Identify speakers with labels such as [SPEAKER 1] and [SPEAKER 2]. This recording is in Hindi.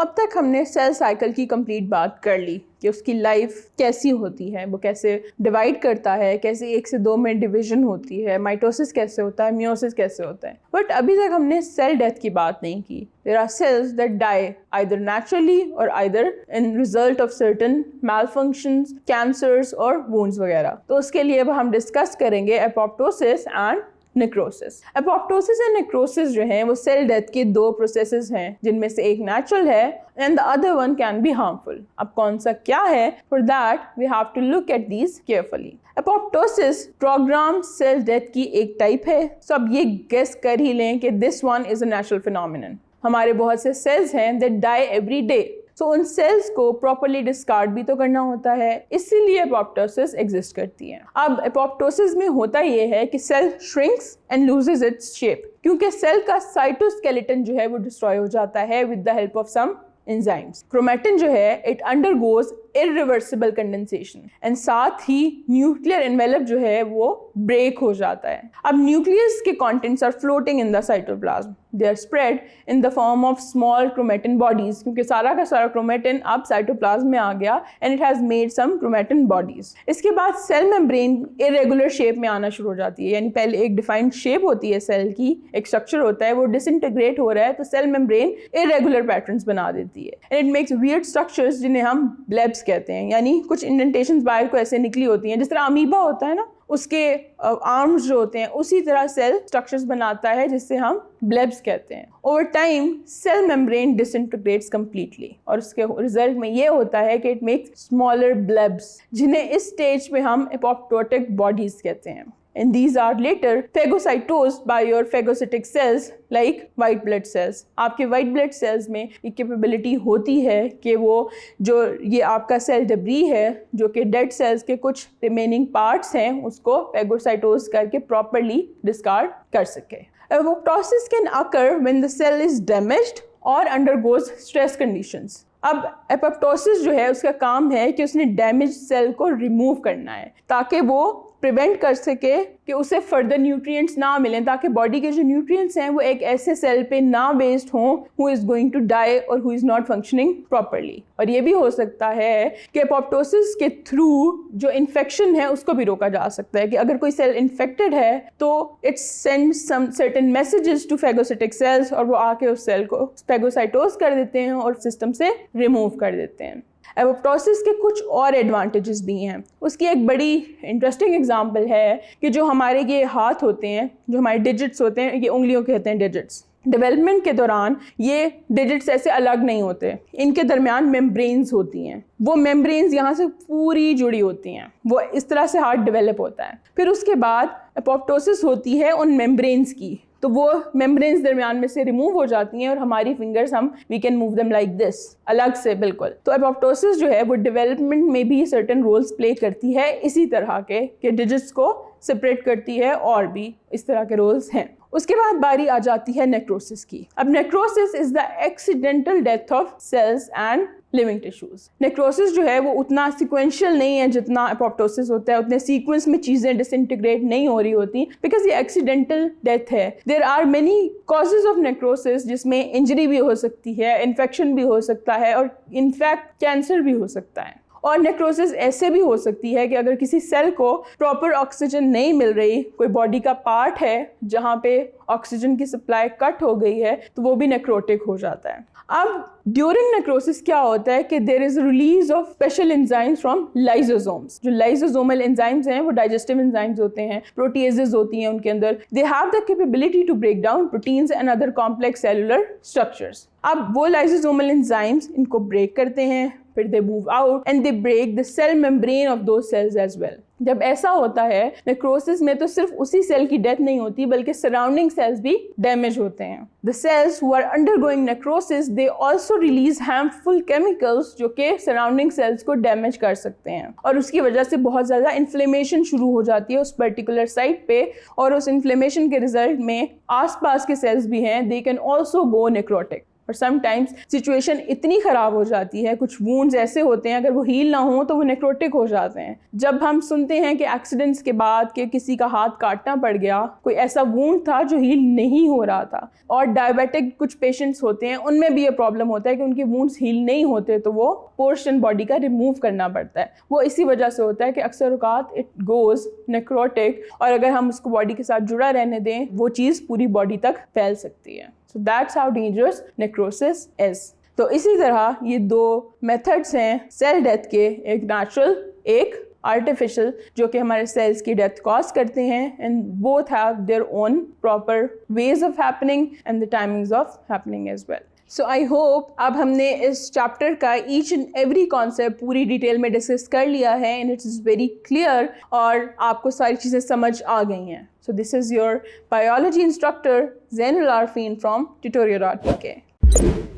[SPEAKER 1] अब तक हमने सेल साइकिल की कंप्लीट बात कर ली कि उसकी लाइफ कैसी होती है, वो कैसे डिवाइड करता है, कैसे 1 से 2 में डिवीजन होती है, माइटोसिस कैसे होता है, मियोसिस कैसे होता है। बट अभी तक हमने सेल डेथ की बात नहीं की। There are cells that die either naturally और either in result of certain malfunctions, cancers और वुंड्स वगैरह। तो उसके लिए अब हम डिस्कस करेंगे apoptosis and necrosis. Apoptosis and necrosis जो हैं वो सेल डेथ के 2 प्रोसेसेस हैं, जिनमें से एक नेचुरल है and the other one can be harmful. अब कौन सा क्या है, for that we have to look at these carefully. Apoptosis program cell death की एक टाइप है। सो अब ये गेस कर ही लें कि this one is a natural phenomenon. हमारे बहुत से सेल्स हैं दैट डाई एवरी डे, सो उन सेल्स को प्रॉपरली डिस्कार्ड भी तो करना होता है, इसीलिए एपोप्टोसिस एग्जिस्ट करती है। अब एपोप्टोसिस में होता ये है कि cell shrinks and loses its shape, क्योंकि सेल का साइटोस्केलेटन जो है वो डिस्ट्रॉय हो जाता है with the help of some enzymes. Chromatin जो है it undergoes irreversible condensation and साथ ही न्यूक्लियर एनवेलप जो है वो ब्रेक हो जाता है। अब न्यूक्लियस के contents are floating in the cytoplasm, they are spread in the form of small chromatin bodies, क्योंकि सारा का सारा क्रोमेटिन अब साइटोप्लाज्म में आ गया and it has made some chromatin bodies. इसके बाद सेल मेम्ब्रेन इरेगुलर शेप में आना शुरू हो जाती है, यानी पहले एक डिफाइंड शेप होती है सेल की, एक स्ट्रक्चर होता है, वो डिसइंटीग्रेट हो रहा है तो सेल मेम्ब्रेन इरेगुलर पैटर्न्स बना देती है and it makes weird structures जिन्हें हम ब्लेब्स कहते हैं, यानी कुछ इंडेंटेशंस बाहर को ऐसे निकली होती हैं, जिस तरह अमीबा होता है ना, उसके आर्म्स जो होते हैं उसी तरह सेल स्ट्रक्चर्स बनाता है जिससे हम ब्लेब्स कहते हैं। Over time cell membrane disintegrates completely और उसके रिजल्ट में ये होता है कि इट मेक्स स्मॉलर ब्लेब्स, जिन्हें इस स्टेज पे हम एपोप्टोटिक बॉडीज कहते हैं। And these are later phagocytosed by your phagocytic cells like white blood cells. आपके white blood cells में ये कैपेबिलिटी होती है कि वो जो ये आपका सेल डेब्री है, जो कि डेड सेल्स के कुछ रिमेनिंग पार्ट्स हैं, उसको phagocytose करके प्रॉपरली डिस्कार्ड कर सके। Apoptosis can occur when the cell is damaged or undergoes stress conditions. अब एपोप्टोसिस जो है उसका काम है कि उसने डैमेज सेल को रिमूव करना है ताकि वो प्रिवेंट कर सके कि उसे फर्दर न्यूट्रिएंट्स ना मिलें, ताकि बॉडी के जो न्यूट्रिएंट्स हैं वो एक ऐसे सेल पे ना वेस्ट हों who is going to die और who is not functioning properly. और ये भी हो सकता है कि एपोप्टोसिस के थ्रू जो इन्फेक्शन है उसको भी रोका जा सकता है, कि अगर कोई सेल इन्फेक्टेड है तो it sends some certain messages to phagocytic cells और वो आके उस सेल को फैगोसाइटोज कर देते हैं और सिस्टम से रिमूव कर देते हैं। एपोप्टोसिस के कुछ और एडवांटेजेस भी हैं। उसकी एक बड़ी इंटरेस्टिंग एग्जांपल है कि जो हमारे ये हाथ होते हैं, जो हमारे डिजिट्स होते हैं, ये उंगलियों कहते हैं डिजिट्स, डेवलपमेंट के दौरान ये डिजिट्स ऐसे अलग नहीं होते, इनके दरमियान मेम्ब्रेन्स होती हैं। वो मेम्ब्रेन्स यहाँ से पूरी जुड़ी होती हैं, वो इस तरह से हार्ट डेवलप होता है। फिर उसके बाद एपोप्टोसिस होती है उन मेम्ब्रेन्स की, तो वो मेम्ब्रेन्स दरमियान में से रिमूव हो जाती हैं और हमारी fingers we can move them like this, अलग से बिल्कुल। तो एपोप्टोसिस जो है वो डेवलपमेंट में भी सर्टेन रोल्स प्ले करती है इसी तरह के डिजिट्स को सेपरेट करती है, और भी इस तरह के रोल्स हैं। उसके बाद बारी आ जाती है नेक्रोसिस की। अब necrosis is the accidental death of cells and living tissues. Necrosis जो है वो उतना सीक्वेंशियल नहीं है जितना एपोप्टोसिस होता है, उतने सीक्वेंस में चीज़ें डिसइंटीग्रेट नहीं हो रही होती, बिकॉज ये एक्सीडेंटल डेथ है। There are many causes of necrosis, जिसमें इंजरी भी हो सकती है, इन्फेक्शन भी हो सकता है और इनफैक्ट कैंसर भी हो सकता है। और नेक्रोसिस ऐसे भी हो सकती है कि अगर किसी सेल को प्रॉपर ऑक्सीजन नहीं मिल रही, कोई बॉडी का पार्ट है जहाँ पे ऑक्सीजन की सप्लाई कट हो गई है, तो वो भी नेक्रोटिक हो जाता है। अब ड्यूरिंग नेक्रोसिस क्या होता है कि there is release of special enzymes from lysosomes. जो लाइसोसोमल एंजाइम्स हैं वो डाइजेस्टिव एंजाइम्स होते हैं, प्रोटीएजेस होती हैं उनके अंदर। They have the capability to break down proteins and other complex cellular structures. अब वो लाइसोसोमल एंजाइम्स इनको ब्रेक करते हैं, फिर they move out and they break the cell membrane of those cells as well. जब ऐसा होता है नेक्रोसिस में तो सिर्फ उसी सेल की डेथ नहीं होती बल्कि सराउंडिंग सेल्स भी डैमेज होते हैं। The cells who are undergoing necrosis they also release harmful chemicals जो कि सराउंडिंग सेल्स को डैमेज कर सकते हैं, और उसकी वजह से बहुत ज़्यादा इन्फ्लेमेशन शुरू हो जाती है उस पर्टिकुलर साइट पे, और उस इन्फ्लेमेशन के रिजल्ट में आसपास के सेल्स भी हैं, they can also go necrotic. और समटाइम्स सिचुएशन इतनी ख़राब हो जाती है, कुछ वूंड्स ऐसे होते हैं अगर वो हील ना हो तो वो नेक्रोटिक हो जाते हैं। जब हम सुनते हैं कि एक्सीडेंट्स के बाद कि किसी का हाथ काटना पड़ गया, कोई ऐसा वूंड था जो हील नहीं हो रहा था, और डायबिटिक कुछ पेशेंट्स होते हैं उनमें भी ये प्रॉब्लम होता है कि उनके वूंड्स हील नहीं होते तो वो पोर्शन बॉडी का रिमूव करना पड़ता है। वो इसी वजह से होता है कि अक्सर औकात इट गोज नेक्रोटिक, और अगर हम उसको बॉडी के साथ जुड़ा रहने दें वो चीज़ पूरी बॉडी तक फैल सकती है। So that's how dangerous necrosis is. तो इसी तरह ये दो मेथड्स हैं सेल डेथ के, एक नेचुरल एक आर्टिफिशियल, जो कि हमारे सेल्स की डेथ कॉज करते हैं, and both have their own proper ways of happening and the timings of happening as well. So I hope अब हमने इस चैप्टर का ईच एंड एवरी कॉन्सेप्ट पूरी डिटेल में डिस्कस कर लिया है and it is very clear, और आपको सारी चीज़ें समझ आ गई हैं। So this is your biology instructor Zainul Arfeen from ट्यूटोरियल.pk।